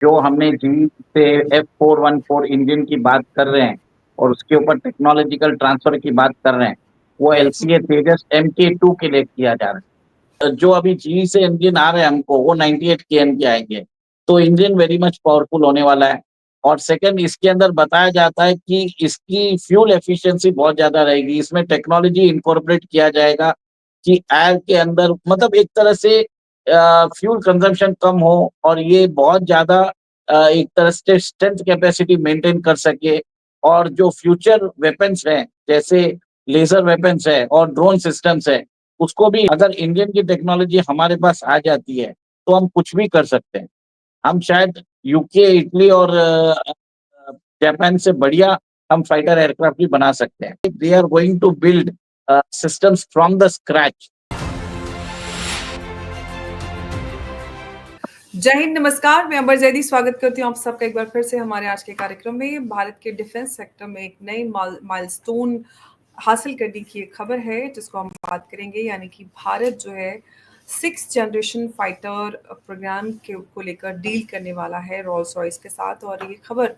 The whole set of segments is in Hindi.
जो हमने जी से F414 इंजन की बात कर रहे हैं और उसके ऊपर टेक्नोलॉजिकल ट्रांसफर की बात कर रहे हैं, वो एलसीए तेजस MK2 के लिए किया जा रहा है। जो अभी जी से इंजन आ रहे हैं हमको, वो 98 केएन के आएंगे, तो इंजन वेरी मच पावरफुल होने वाला है। और सेकंड, इसके अंदर बताया जाता है कि इसकी फ्यूल एफिशिएंसी बहुत ज्यादा रहेगी। इसमें टेक्नोलॉजी इनकॉर्पोरेट किया जाएगा कि एयर के अंदर मतलब एक तरह से फ्यूल कंजम्पशन कम हो और ये बहुत ज्यादा एक तरह से स्ट्रेंथ कैपेसिटी मेंटेन कर सके। और जो फ्यूचर वेपन्स हैं, जैसे लेजर वेपन्स है और ड्रोन सिस्टम्स है, उसको भी अगर इंडियन की टेक्नोलॉजी हमारे पास आ जाती है तो हम कुछ भी कर सकते हैं। हम शायद यूके, इटली और जापान से बढ़िया हम फाइटर एयरक्राफ्ट भी बना सकते हैं। They are going to build systems from the scratch. जय हिंद, नमस्कार। मैं अंबर जैदी स्वागत करती हूँ आप सबका एक बार फिर से हमारे आज के कार्यक्रम में। भारत के डिफेंस सेक्टर में एक नई माइलस्टोन हासिल करने की एक खबर है जिसको हम बात करेंगे, यानी कि भारत जो है 6th जनरेशन फाइटर प्रोग्राम को लेकर डील करने वाला है रोल्स रॉयस के साथ। और ये खबर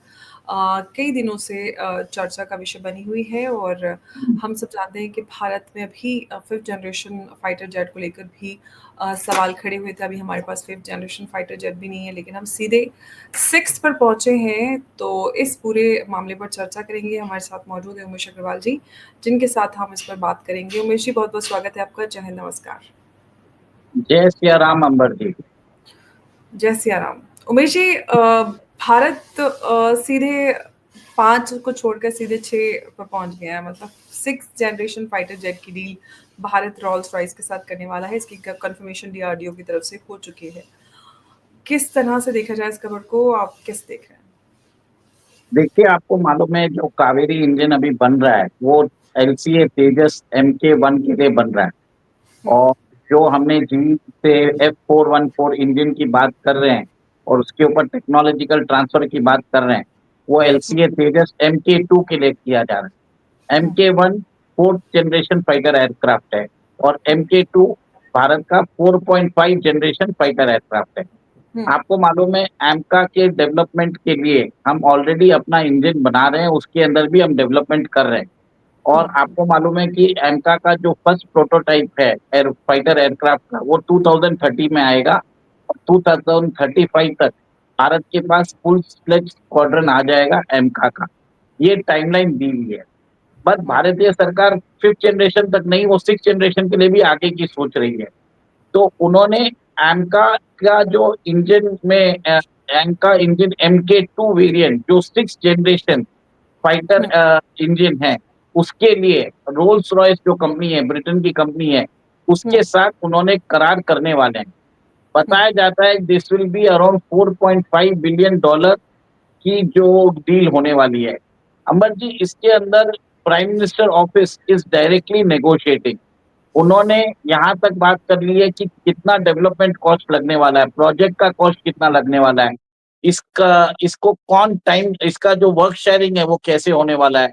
कई दिनों से चर्चा का विषय बनी हुई है और हम सब जानते हैं कि भारत में अभी 5th जनरेशन फाइटर जेट को लेकर भी सवाल खड़े हुए थे। अभी हमारे पास 5th जनरेशन फाइटर जेट भी नहीं है, लेकिन हम सीधे 6 पर पहुंचे हैं। तो इस पूरे मामले पर चर्चा करेंगे। हमारे साथ मौजूद है उमेश अग्रवाल जी, जिनके साथ हम इस पर बात करेंगे। उमेश जी, बहुत बहुत स्वागत है आपका। जय हिंद, नमस्कार। जय सिया राम अंबर जी। जय सिया राम। उमेश जी, भारत सीधे 5 को छोड़कर सीधे 6 पर पहुंच गया है। मतलब 6th जनरेशन फाइटर जेट की डील भारत रोल्स रॉयस के साथ करने वाला है। इसकी कंफर्मेशन डीआरडीओ की तरफ से हो चुकी है। किस तरह से देखा जाए इस खबर को, आप किस देख रहे हैं? देखिए, आपको मालूम है जो कावेरी इंजन अभी बन रहा है वो एलसीए तेजस MK1 के लिए बन रहा है। हम्म। और जो हमने जी से F414 इंजन की बात कर रहे हैं और उसके ऊपर टेक्नोलॉजिकल ट्रांसफर की बात कर रहे हैं, वो एलसीए तेजस MK2 के लिए किया जा रहा है। हम्म। MK1 4th generation fighter aircraft है और MK2 भारत का 4.5 जनरेशन फाइटर एयरक्राफ्ट है। हम्म। आपको मालूम है, एमका के डेवलपमेंट के लिए हम ऑलरेडी अपना इंजन बना रहे हैं, उसके अंदर भी हम डेवलपमेंट कर रहे हैं। और हम्म। आपको मालूम है कि एमका का जो फर्स्ट प्रोटोटाइप है फाइटर एयरक्राफ्ट का, वो 2030 में आएगा और 2035 तक भारत के पास फुल फ्लेज स्क्वाड्रन आ जाएगा एमका का। ये टाइमलाइन दी हुई है। बस भारतीय सरकार 5th जनरेशन तक नहीं, वो 6th जनरेशन के लिए भी आगे की सोच रही है। तो उन्होंने एमका का जो इंजन में एमका इंजन MK2 वेरिएंट, जो 6th जनरेशन फाइटर हम्म। इंजन है, उसके लिए रोल्स रॉयस जो कंपनी है, ब्रिटेन की कंपनी है, उसके हम्म। साथ उन्होंने करार करने वाले हैं। हम्म। बताया जाता है this will be around $4.5 billion की जो डील होने वाली है। अंबर जी, इसके अंदर prime minister office is directly negotiating. उन्होंने यहाँ तक बात कर ली है कि कितना डेवलपमेंट कॉस्ट लगने वाला है, प्रोजेक्ट का कॉस्ट कितना लगने वाला है, इसका इसको कौन टाइम, इसका जो वर्क शेयरिंग है वो कैसे होने वाला है,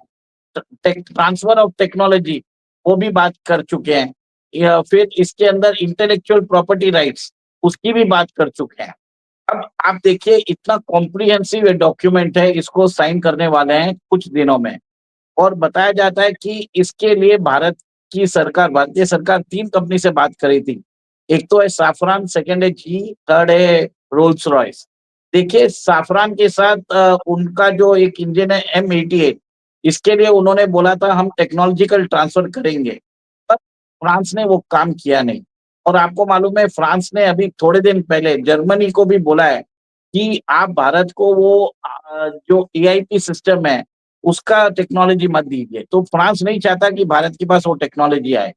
ट्रांसफर ऑफ टेक्नोलॉजी वो भी बात कर चुके हैं। या फिर इसके अंदर इंटेलेक्चुअल प्रॉपर्टी राइट्स, उसकी भी बात कर चुके हैं। अब आप देखिए, इतना कॉम्प्रिहेंसिव डॉक्यूमेंट है, इसको साइन करने वाले हैं कुछ दिनों में। और बताया जाता है कि इसके लिए भारतीय सरकार 3 कंपनी से बात करी थी। एक तो है साफरान, सेकंड है जी, थर्ड है रोल्स रॉयस। देखिए, साफरान के साथ उनका जो एक इंजन है M88, इसके लिए उन्होंने बोला था हम टेक्नोलॉजिकल ट्रांसफर करेंगे, पर फ्रांस ने वो काम किया नहीं। और आपको मालूम है, फ्रांस ने अभी थोड़े दिन पहले जर्मनी को भी बोला है कि आप भारत को वो जो AIP सिस्टम है उसका टेक्नोलॉजी मत दीजिए। तो फ्रांस नहीं चाहता कि भारत के पास वो टेक्नोलॉजी आए।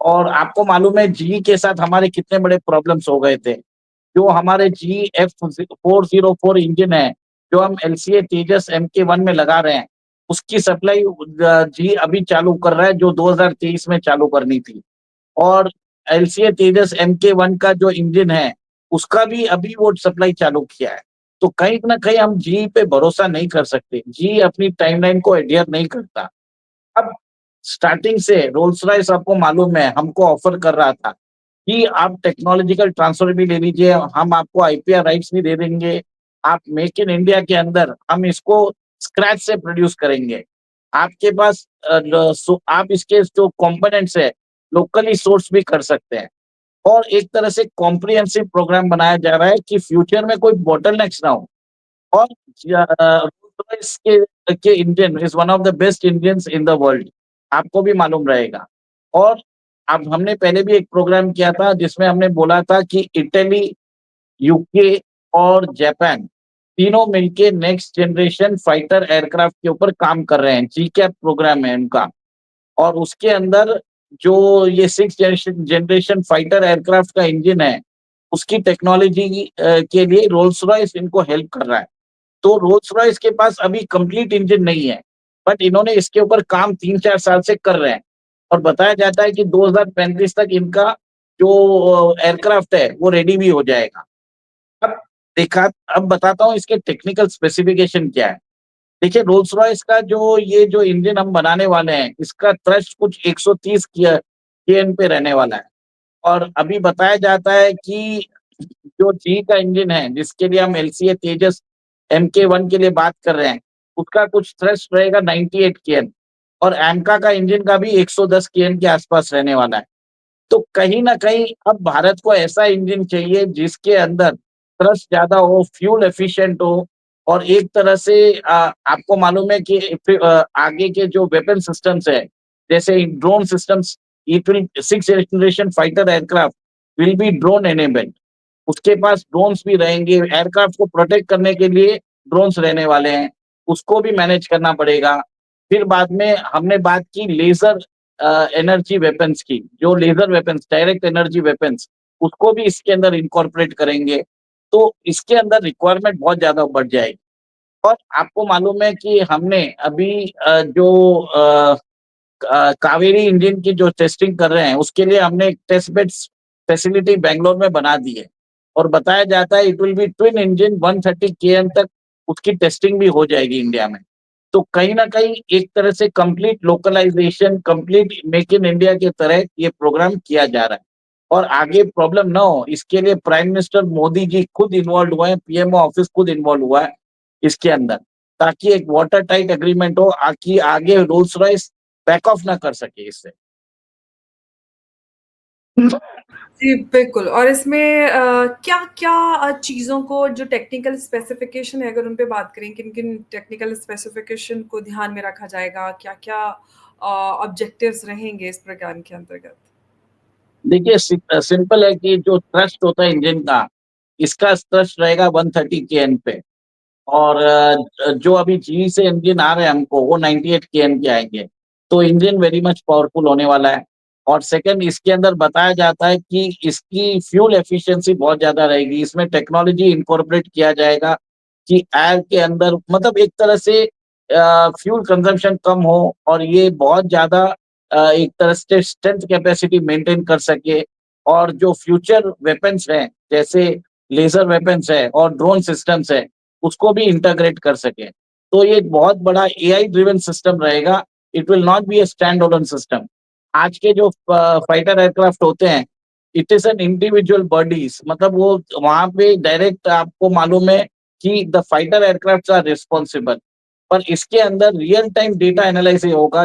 और आपको मालूम है जी के साथ हमारे कितने बड़े प्रॉब्लम्स हो गए थे। जो हमारे जी F404 इंजन है, जो हम एलसीए तेजस MK1 में लगा रहे हैं, उसकी सप्लाई जी अभी चालू कर रहा है, जो 2023 में चालू करनी थी। और एलसीए तेजस MK1 का जो इंजन है, उसका भी अभी वो सप्लाई चालू किया है। तो कहीं न कहीं हम जी पे भरोसा नहीं कर सकते। जी अपनी टाइमलाइन को एडhere नहीं करता। अब स्टार्टिंग से रोल्स रॉयस, आपको मालूम है, हमको ऑफर कर रहा था कि आप टेक्नोलॉजिकल ट्रांसफर भी ले लीजिए, हम आपको IPR राइट्स भी दे देंगे, आप मेक इन इंडिया के अंदर हम इसको स्क्रैच से प्रोड्यूस करेंगे। आपके पास आप इसके जो कंपोनेंट्स है लोकली सोर्स भी कर सकते हैं। और एक तरह से कॉम्प्रिहेंसिव प्रोग्राम बनाया जा रहा है कि फ्यूचर में कोई बॉटलनेक्स ना हो। और रोल्स-रॉयस के engine is one of the best engines in the world, आपको भी मालूम रहेगा। और अब हमने पहले भी एक प्रोग्राम किया था जिसमें हमने बोला था कि इटली, यूके और जापान तीनों मिलके नेक्स्ट जनरेशन फाइटर एयरक्राफ्ट के ऊपर काम कर रहे हैं। जीकैप प्रोग्राम है उनका। और उसके अंदर जो ये 6th generation generation fighter aircraft का इंजन है, उसकी टेक्नोलॉजी के लिए रोल्स-रॉयस इनको हेल्प कर रहा है। तो रोल्स-रॉयस के पास अभी कंप्लीट इंजन नहीं है, बट इन्होंने इसके ऊपर काम 3-4 साल से कर रहे हैं। और बताया जाता है कि 2035 तक इनका जो एयरक्राफ्ट है, वो रेडी भी हो जाएगा। अब देखा अब बताता हूँ इसके टेक्निकल स्पेसिफिकेशन क्या है। देखिए रोल्स-रॉयस का जो इंजन हम बनाने वाले हैं, इसका थ्रस्ट कुछ 130 केएन पे रहने वाला है। और अभी बताया जाता है कि जो जी का इंजन है, जिसके लिए हम एलसीए तेजस एमके-1 के लिए बात कर रहे हैं, उसका कुछ थ्रस्ट रहेगा 98 केएन और एमका का इंजन का भी 110 केएन के आसपास रहने वाला है। तो कहीं न कहीं अब भारत को ऐसा इंजन चाहिए जिसके अंदर थ्रस्ट ज़्यादा हो, फ्यूल एफिशिएंट हो और एक तरह से आपको मालूम है कि आगे के जो वेपन सिस्टम्स है, जैसे drone systems, it will 6th generation fighter aircraft will be drone enabled. उसके पास ड्रोन्स भी रहेंगे, एयरक्राफ्ट को प्रोटेक्ट करने के लिए ड्रोन्स रहने वाले हैं, उसको भी मैनेज करना पड़ेगा। फिर बाद में हमने बात की लेज़र एनर्जी वेपन्स की, जो laser weapons, direct energy weapons, उसको भी इसके अंदर इनकॉर्पोरेट करेंगे। तो इसके अंदर रिक्वायरमेंट बहुत ज़्यादा बढ़ जाएगी। और आपको मालूम है कि हमने अभी कावेरी इंजन की जो टेस्टिंग कर रहे हैं, उसके लिए हमने एक टेस्ट बेड्स फैसिलिटी बैंगलोर में बना दी है। और बताया जाता है it will be twin engine 130 KM तक उसकी टेस्टिंग भी हो जाएगी इंडिया में। तो कहीं न कहीं एक तरह से complete localisation, complete make in India की तरह ये प्रोग्राम किया जा रहा है। और आगे प्रॉब्लम ना हो इसके लिए प्राइम मिनिस्टर मोदी जी खुद इन्वॉल्व्ड हुए हैं, पीएमओ ऑफिस खुद इन्वॉल्व हुआ है इसके अंदर, ताकि एक वाटर टाइट एग्रीमेंट हो कि आगे रोल्स-रॉयस बैक ऑफ ना कर सके इससे। जी, बिल्कुल और इसमें क्या-क्या चीज़ों को जो टेक्निकल स्पेसिफ़िकेशन है अगर उन पे बात करें, किन-किन टेक्निकल स्पेसिफ़िकेशन को ध्यान में रखा जाएगा? क्या-क्या ऑब्जेक्टिव्स रहेंगे इस प्रोग्राम के अंतर्गत? देखिए सिंपल है कि जो थ्रस्ट होता है इंजन का, इसका थ्रस्ट रहेगा 130 केएन पे। और जो अभी जीई से इंजन आ रहे हैं हमको वो 98 केएन के आएँगे। तो इंजन वेरी मच पावरफुल होने वाला है। और सेकंड इसके अंदर बताया जाता है कि इसकी फ्यूल एफिशिएंसी बहुत ज़्यादा रहेगी। इसमें टेक्नोलॉजी इनकॉर्पोरेट किया जाएगा कि एयर के अंदर मतलब एक तरह से फ्यूल कंजम्पशन कम हो और ये बहुत ज़्यादा एक तरह से स्ट्रेंथ कैपेसिटी मेंटेन कर सके। और जो फ्यूचर वेपन्स हैं, जैसे लेज़र वेपन्स है और ड्रोन सिस्टम्स है, उसको भी इंटीग्रेट कर सकें। तो ये एक बहुत बड़ा एआई ड्रिवन सिस्टम रहेगा, it will not be a stand alone system. आज के जो फाइटर एयरक्राफ्ट होते हैं, it is an individual bodies, मतलब वो वहाँ पे डायरेक्ट आपको मालूम है कि the fighter aircrafts are responsible. पर इसके अंदर रियल टाइम डेटा एनालाइज़ होगा,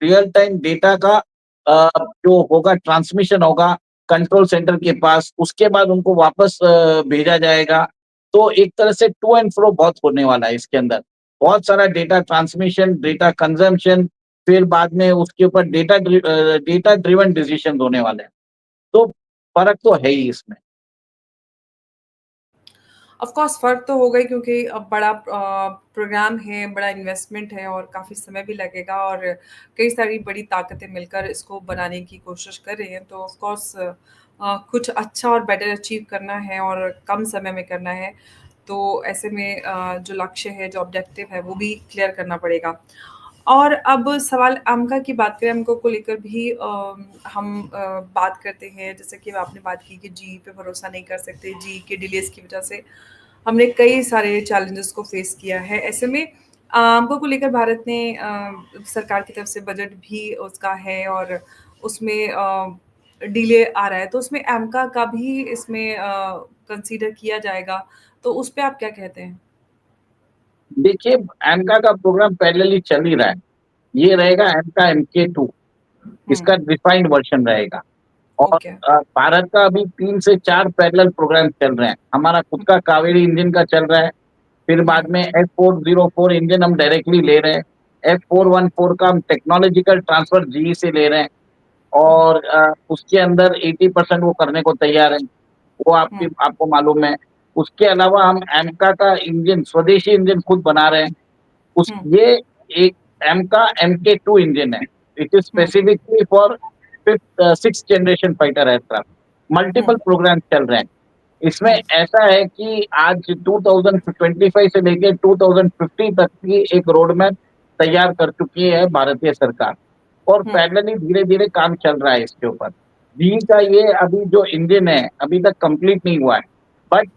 रियल टाइम डेटा का जो होगा ट्रांसमिशन होगा कंट्रोल सेंटर के पास, उसके बाद उनको वापस भेजा जाएगा। तो एक तरह से टू एंड फ्रो बहुत होने वाला है इसके अंदर। बहुत सारा डेटा ट्रांसमिशन, डेटा कंज़म्पशन, फिर बाद में उसके ऊपर डेटा ड्रिवन डिसीज़न्स होने वाले हैं। तो फ़र्क तो है ही इसमें। ऑफ कोर्स फ़र्क तो होगा ही क्योंकि अब बड़ा प्रोग्राम है, बड़ा इन्वेस्टमेंट है और काफ़ी समय भी लगेगा और कई सारी बड़ी ताकतें मिलकर इसको बनाने की कोशिश कर रही हैं। तो ऑफ कोर्स कुछ अच्छा और बेटर अचीव करना है और कम समय में करना है। तो ऐसे में जो लक्ष्य है, जो ऑब्जेक्टिव है, वो भी क्लियर करना पड़ेगा। और अब सवाल अमका की बात करें, अमको को लेकर भी हम बात करते हैं, जैसे कि आपने बात की कि जीई पे भरोसा नहीं कर सकते, जीई के डिलेज़ की वजह से हमने कई सारे चैलेंजेस को फेस किया है। ऐसे में आमको को लेकर भारत ने सरकार की तरफ से बजट भी उसका है और उसमें डिले आ रहा है, तो उसमें एमका का भी इसमें कंसीडर किया जाएगा। तो उस पे आप क्या कहते हैं? देखिए, एमका का प्रोग्राम पैरेलली चल ही रहा है। ये रहेगा एमका MK2, हुँ, इसका रिफाइंड वर्ज़न रहेगा। और ओके। भारत का अभी 3 से 4 पैरेलल प्रोग्राम चल रहे हैं। हमारा खुद हुँ, का कावेरी इंजन का चल रहा है, फिर हुँ, बाद में F404 इंजन हम डायरेक्टली ले रहे हैं। हुँ, F414 का हम टेक्नोलॉजिकल ट्रांसफर जीई से ले रहे हैं हुँ, और उसके अंदर 80% वो करने को तैयार हैं। वो हुँ, आपको मालूम है। उसके अलावा हम एमका का इंजन स्वदेशी इंजन खुद बना रहे हैं। उस हुँ, ये एक एमका MK2 इंजन है। It is hmm, specifically for 6th generation fighter aircraft. Hmm, multiple program चल रहे हैं। इसमें हुँ, ऐसा है कि आज 2025 से लेके 2050 तक की एक रोड मैप तैयार कर चुकी है भारतीय सरकार और हुँ, पैरेलली धीरे-धीरे काम चल रहा है इसके ऊपर। जी का ये अभी जो इंजन है, अभी तक कंप्लीट नहीं हुआ है, but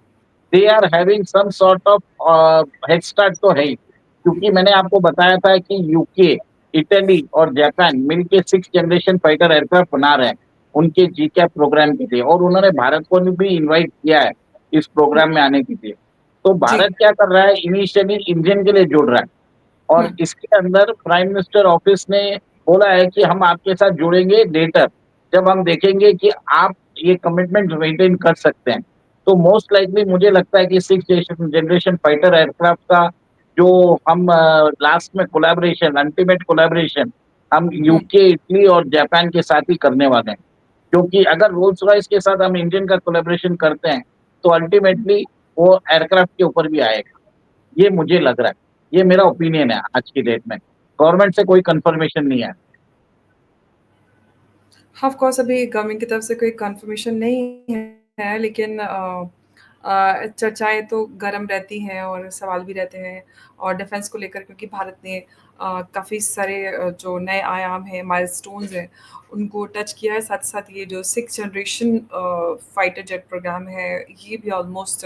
they are having some sort of head start तो है ही, क्योंकि मैंने आपको बताया था कि यूके, इटली और जापान मिलके 6th जनरेशन फाइटर एयरक्राफ्ट बना रहे हैं, उनके जीकैप प्रोग्राम के लिए और उन्होंने भारत को भी इनवाइट किया है, इस हुँ, प्रोग्राम में आने के लिए। तो जी, भारत क्या कर रहा है, इनिशियली इंजन के लिए जुड़ रहा है हुँ, और इसके अंदर प्राइम मिनिस्टर ऑफिस ने बोला है कि हम आपके साथ जुड़ेंगे लेटर, जब हम देखेंगे कि आप ये कमिटमेंट मेंटेन कर सकते हैं। तो मोस्ट लाइकली मुझे लगता है कि 6th जनरेशन फाइटर एयरक्राफ्ट का जो हम लास्ट में कोलैबोरेशन, अल्टीमेट कोलैबोरेशन हम हुँ, यूके, इटली और जापान के साथ ही करने वाले हैं। क्योंकि अगर रोल्स-रॉयस के साथ हम इंडियन का कोलैबोरेशन करते हैं, तो अल्टीमेटली वो एयरक्राफ्ट के ऊपर भी आएगा। ये मुझे लग रहा है। ये मेरा ओपिनियन है आज की डेट में। गवर्नमेंट से कोई कन्फर्मेशन नहीं है। ऑफ़ कोर्स अभी गवर्नमेंट की तरफ से कोई कन्फर्मेशन नहीं है, लेकिन चर्चाएँ तो गरम रहती हैं और सवाल भी रहते हैं और डिफेंस को लेकर क्योंकि भारत ने काफ़ी सारे जो नए आयाम हैं, माइलस्टोन्स हैं, उनको टच किया है। साथ-साथ ये जो 6th generation fighter jet programme है, ये भी ऑलमोस्ट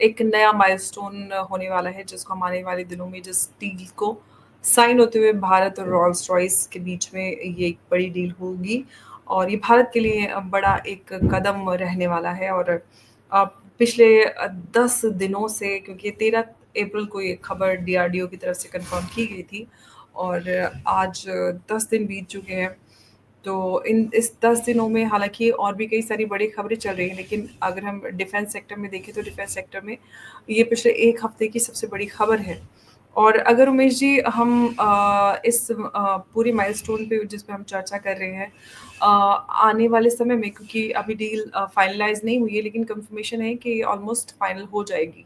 एक नया माइलस्टोन होने वाला है, जिसको हम आने वाले दिनों में जिस डील को साइन होते हुए भारत और रोल्स-रॉयस के बीच में ये एक बड़ी डील होगी और ये भारत के लिए बड़ा एक कदम रहने वाला है और पिछले 10 दिनों से क्योंकि 13 अप्रैल को ये खबर डीआरडीओ की तरफ से कन्फर्म की गई थी और आज 10 दिन बीत चुके हैं। तो इन इस 10 दिनों में हालाँकि और भी कई सारी बड़ी खबरें चल रही हैं, लेकिन अगर हम डिफेंस सेक्टर में देखें तो डिफेंस सेक्टर में ये पिछले 1 हफ्ते की सबसे बड़ी खबर है। और अगर उमेश जी हम इस पूरी माइलस्टोन पे जिस पे हम चर्चा कर रहे हैं आने वाले समय में क्योंकि अभी डील फाइनलाइज़ नहीं हुई है लेकिन कन्फर्मेशन है कि ऑलमोस्ट फाइनल हो जाएगी।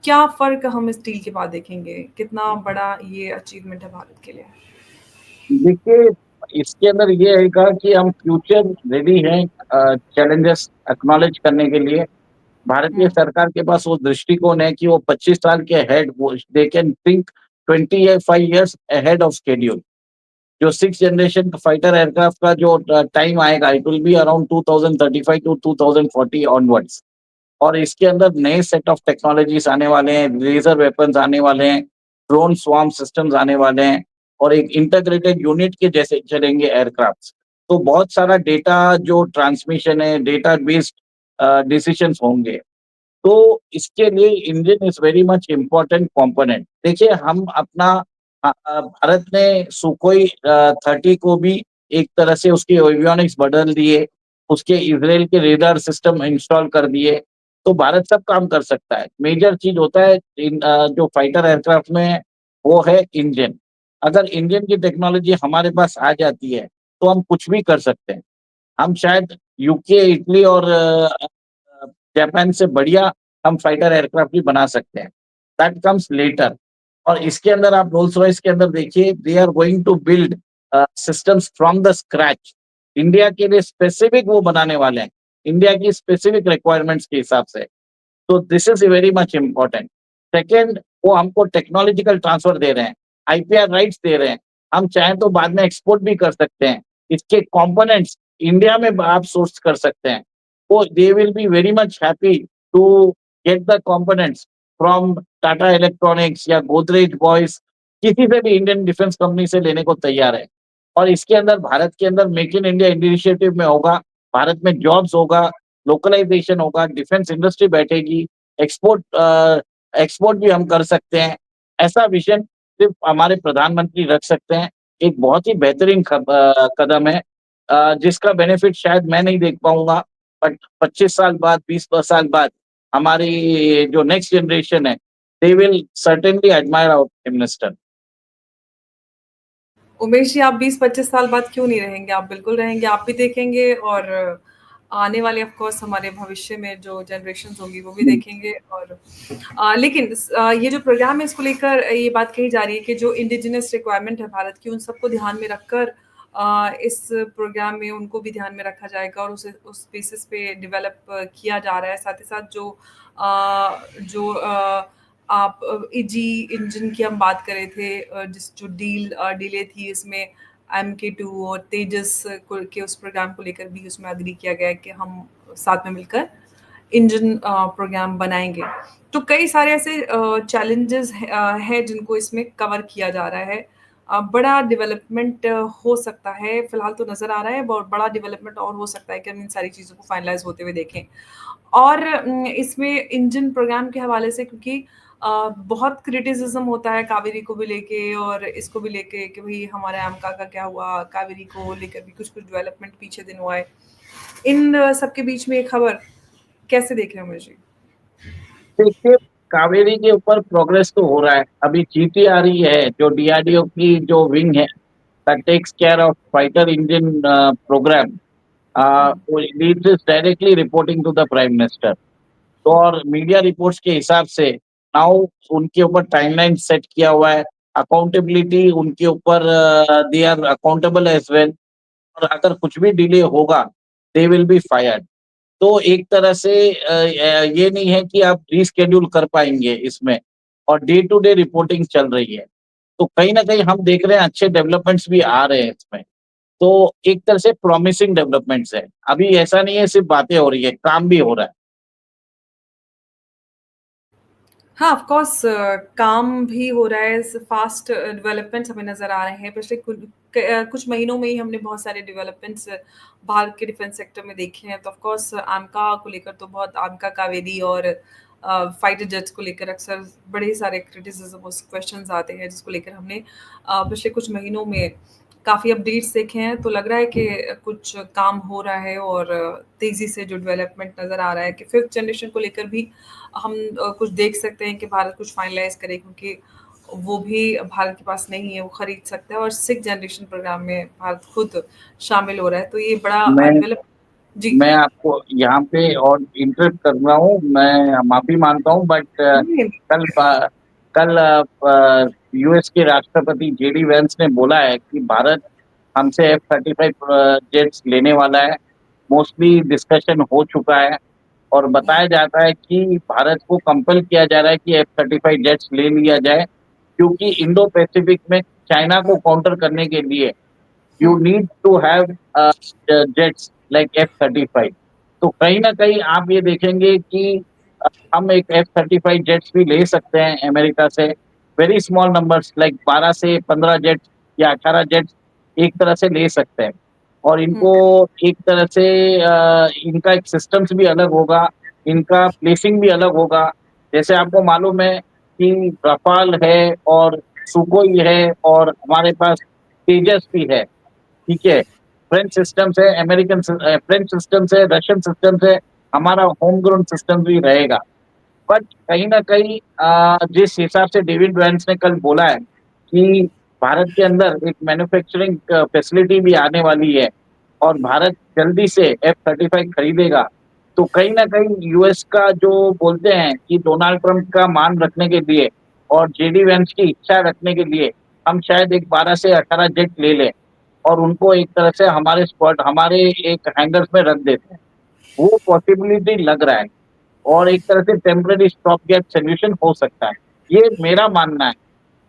क्या फ़र्क हम इस डील के बाद देखेंगे? कितना बड़ा ये अचीवमेंट है भारत के लिए? देखिए, इसके अंदर ये रहेगा कि हम फ्यूचर रेडी हैं चैलेंजेस एक्नॉलेज करने के लिए। भारतीय हुँ, सरकार के पास वो दृष्टिकोण है कि वो 25 साल के अहेड वो they can think 25 years ahead of schedule. जो 6th जनरेशन फाइटर एयरक्राफ्ट का जो टाइम आएगा, it will be around 2035 to 2040 onwards. और इसके अंदर नए सेट ऑफ टेक्नोलॉजीज़ आने वाले हैं, लेज़र वेपन्स आने वाले हैं, ड्रोन स्वार्म सिस्टम्स आने वाले हैं और एक इंटीग्रेटेड यूनिट के जैसे चलेंगे एयरक्राफ्ट्स। तो बहुत सारा डेटा जो ट्रांसमिशन है, डेटा बेस्ड डिसिशंस होंगे। तो इसके लिए engine is very much important component. देखिए हम अपना भारत ने सुखोई 30 को भी एक तरह से उसके एवियोनिक्स बदल दिए, उसके इज़राइल के रेडार सिस्टम इंस्टॉल कर दिए, तो भारत सब काम कर सकता है। मेजर चीज़ होता है जो फाइटर एयरक्राफ्ट में वो है इंजन। अगर इंजन की टेक्नोलॉजी हमारे पास आ जाती है, तो हम कुछ भी कर सकते हैं। हम शायद यूके, इटली और जापान से बढ़िया हम फाइटर एयरक्राफ्ट भी बना सकते हैं। दैट कम्स लेटर और इसके अंदर आप रोल्स-रॉयस के अंदर देखिए they are going to build systems from the scratch. India के लिए स्पेसिफिक वो बनाने वाले हैं, इंडिया की स्पेसिफिक रिक्वायरमेंट्स के हिसाब से। तो this is very much important. Second वो हमको टेक्नोलॉजिकल ट्रांसफर दे रहे हैं, आईपीआर राइट्स दे रहे हैं। हम चाहें तो बाद में एक्सपोर्ट भी कर सकते हैं। इसके कंपोनेंट्स इंडिया में आप सोर्स कर सकते हैं। तो they will be very much happy to get the components from Tata electronics या गोदरेज बॉयज किसी से भी इंडियन डिफेंस कंपनी से लेने को तैयार है। और इसके अंदर भारत के अंदर मेक इन इंडिया इनिशिएटिव में होगा, भारत में जॉब्स होगा, लोकलाइजेशन होगा, डिफेंस इंडस्ट्री बैठेगी, एक्सपोर्ट एक्सपोर्ट भी हम कर सकते हैं। ऐसा विज़न सिर्फ़ हमारे प्रधानमंत्री रख सकते हैं। एक बहुत ही बेहतरीन कदम है जिसका बेनिफिट शायद मैं नहीं देख पाऊँगा, बट 25 साल बाद, 20 साल बाद हमारी जो नेक्स्ट जनरेशन है, they will certainly admire our prime minister. Umesh ji, आप 20-25 साल बाद क्यों नहीं रहेंगे? आप बिल्कुल रहेंगे, आप भी देखेंगे और आने वाले ऑफ कोर्स हमारे भविष्य में जो जनरेशंस होंगी वो भी हुँ, देखेंगे और लेकिन ये जो प्रोग्राम है इसको लेकर ये बात कही जा रही है कि जो इंडिजिनस रिक्वायरमेंट है भारत की उन सबको ध्यान में रखकर इस प्रोग्राम में उनको भी ध्यान में रखा जाएगा और उस बेसिस पे डेवलप किया जा रहा है। साथ ही साथ जो आप ईजी इंजन की हम बात कर रहे थे जिस जो डीले थी इसमें MK2 और तेजस के उस प्रोग्राम को लेकर भी उसमें अग्री किया गया है कि हम साथ में मिलकर इंजन प्रोग्राम बनाएंगे। तो कई सारे ऐसे चैलेंजेस हैं जिनको इसमें कवर किया जा रहा है। बड़ा डेवलपमेंट हो सकता है, फिलहाल तो नज़र आ रहा है बहुत बड़ा डेवलपमेंट और हो सकता है कि हम इन सारी चीज़ों को फाइनलाइज़ होते हुए देखें। और इसमें इंजन प्रोग्राम के हवाले से क्योंकि बहुत क्रिटिसिज्म होता है कावेरी को भी लेके और इसको भी लेके कि भाई हमारे आमका का क्या हुआ, कावेरी को लेकर भी कुछ-कुछ डेवलपमेंट पीछे दिन हुआ है। इन सबके बीच में ये खबर कैसे देख रहे हो मुझे? देखिए, कावेरी के ऊपर प्रोग्रेस तो हो रहा है। अभी GTRE है, जो DRDO की जो विंग है, that takes care of fighter engine program, hmm, it is directly reporting to the prime minister. तो हुँ, और मीडिया रिपोर्ट्स के हिसाब से नाउ उनके ऊपर टाइमलाइन सेट किया हुआ है, अकाउंटेबिलिटी उनके ऊपर, they are accountable as well, और अगर कुछ भी डिले होगा, दे विल बी फायर्ड। तो एक तरह से ये नहीं है कि आप रीशेड्यूल कर पाएँगे इसमें, और डे टू डे रिपोर्टिंग चल रही है। तो कहीं न कहीं हम देख रहे हैं अच्छे डेवलपमेंट्स भी आ रहे हैं इसमें। तो एक तरह से प्रॉमिसिंग डेवलपमेंट्स हैं। अभी ऐसा नहीं है सिर्फ़ बातें हो रही है, काम भी हो रहा है। हाँ, ऑफ़ कोर्स काम भी हो रहा है, फ़ास्ट डेवलपमेंट्स हमें नज़र आ रहे हैं। पिछले कुछ महीनों में ही हमने बहुत सारे डेवलपमेंट्स भारत के डिफेंस सेक्टर में देखे हैं। तो ऑफ़ कोर्स आमका को लेकर तो बहुत आमका कावेरी और फाइटर जेट्स को लेकर अक्सर बड़े सारे क्रिटिसिज़्म क्वेश्चन्स आते हैं, जिसको लेकर हमने पिछले कुछ महीनों में काफ़ी अपडेट्स देखे हैं। तो लग रहा है कि कुछ काम हो रहा है और तेज़ी से जो डेवलपमेंट नज़र आ रहा है कि 5th जनरेशन को लेकर भी हम कुछ देख सकते हैं कि भारत कुछ फाइनलाइज़ करे क्योंकि वो भी भारत के पास नहीं है, वो खरीद सकता है और 6th जनरेशन प्रोग्राम में भारत खुद शामिल हो रहा है। तो ये बड़ा मैं डेवलप जी। मैं आपको यहाँ पे और इंटरप्ट कर रहा हूँ, मैं माफ़ी माँगता हूँ, बट नहीं, कल ब कल यूएस के राष्ट्रपति जेडी वेंस ने बोला है कि भारत हमसे F-35 जेट्स लेने वाला है। मोस्टली डिस्कशन हो चुका है, और बताया जाता है कि भारत को कंपल किया जा रहा है कि F-35 जेट्स ले लिया जाए, क्योंकि इंडो पैसिफिक में चाइना को काउंटर करने के लिए हुँ, you need to have jets like F-35। तो कहीं न कहीं आप ये देखेंगे कि हम एक F-35 जेट्स भी ले सकते हैं अमेरिका से। वेरी स्मॉल नंबर्स लाइक 12 से 15 जेट्स या 18 जेट्स एक तरह से ले सकते हैं। और हुँ, इनको एक तरह से इनका एक सिस्टम्स भी अलग होगा, इनका प्लेसिंग भी अलग होगा। जैसे आपको मालूम है कि रफ़ाल है और सुखोई है और हमारे पास तेजस भी है। ठीक है, फ्रेंच सिस्टम्स है, फ्रेंच सिस्टम्स है, रशियन सिस्टम्स है, हमारा होम ग्रोन सिस्टम भी रहेगा। बट कहीं न कहीं जिस हिसाब से डेविड वैंस ने कल बोला है कि भारत के अंदर एक मैन्युफैक्चरिंग फैसिलिटी भी आने वाली है, और भारत जल्दी से F-35 खरीदेगा, तो कहीं न कहीं यूएस का जो बोलते हैं कि डोनाल्ड ट्रम्प का मान रखने के लिए और जेडी वैंस की इच्छा रखने के लिए हम शायद एक 12 से 18 जेट ले लें, और उनको एक तरह से हमारे एक हैंगर्स में रख देते हैं। वो पॉसिबिलिटी लग रहा है, और एक तरह से टेम्परेरी स्टॉप गैप सॉल्यूशन हो सकता है। ये मेरा मानना है।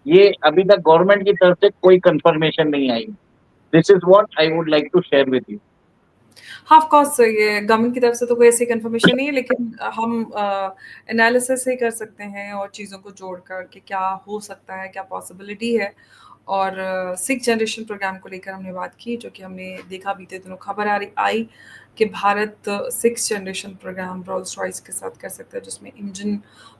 ये अभी तक गवर्नमेंट की तरफ से कोई कन्फर्मेशन नहीं आई। This is what I would like to share with you. हाँ, ऑफ़ कोर्स ये गवर्नमेंट की तरफ से तो कोई ऐसी कन्फर्मेशन नहीं है लेकिन हम एनालिसिस ही कर सकते हैं और चीज़ों को जोड़कर कि क्या हो सकता है, क्या पॉसिबिलिटी है। और सिक्स जनरेशन प्रोग्राम को लेकर हमने बात की, जो कि हमने देखा बीते दिनों खबर आई कि Bharat six generation program Rolls Royce के साथ कर सकता है, जिसमें इंजन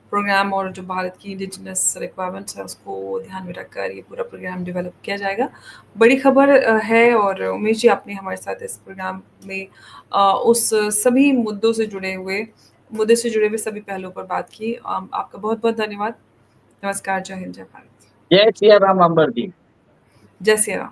प्रोग्राम और जो भारत की इंडिजिनस रिक्वायरमेंट्स है उसको ध्यान में रखकर ये पूरा प्रोग्राम डेवलप किया जाएगा। बड़ी खबर है और उमेश जी आपने हमारे साथ इस प्रोग्राम में उस सभी मुद्दे से जुड़े हुए सभी पहलुओं पर बात की। आपका बहुत-बहुत धन्यवाद। नमस्कार, जय हिंद, जय भारत। जय सिया राम अंबर जी। जय सिया राम।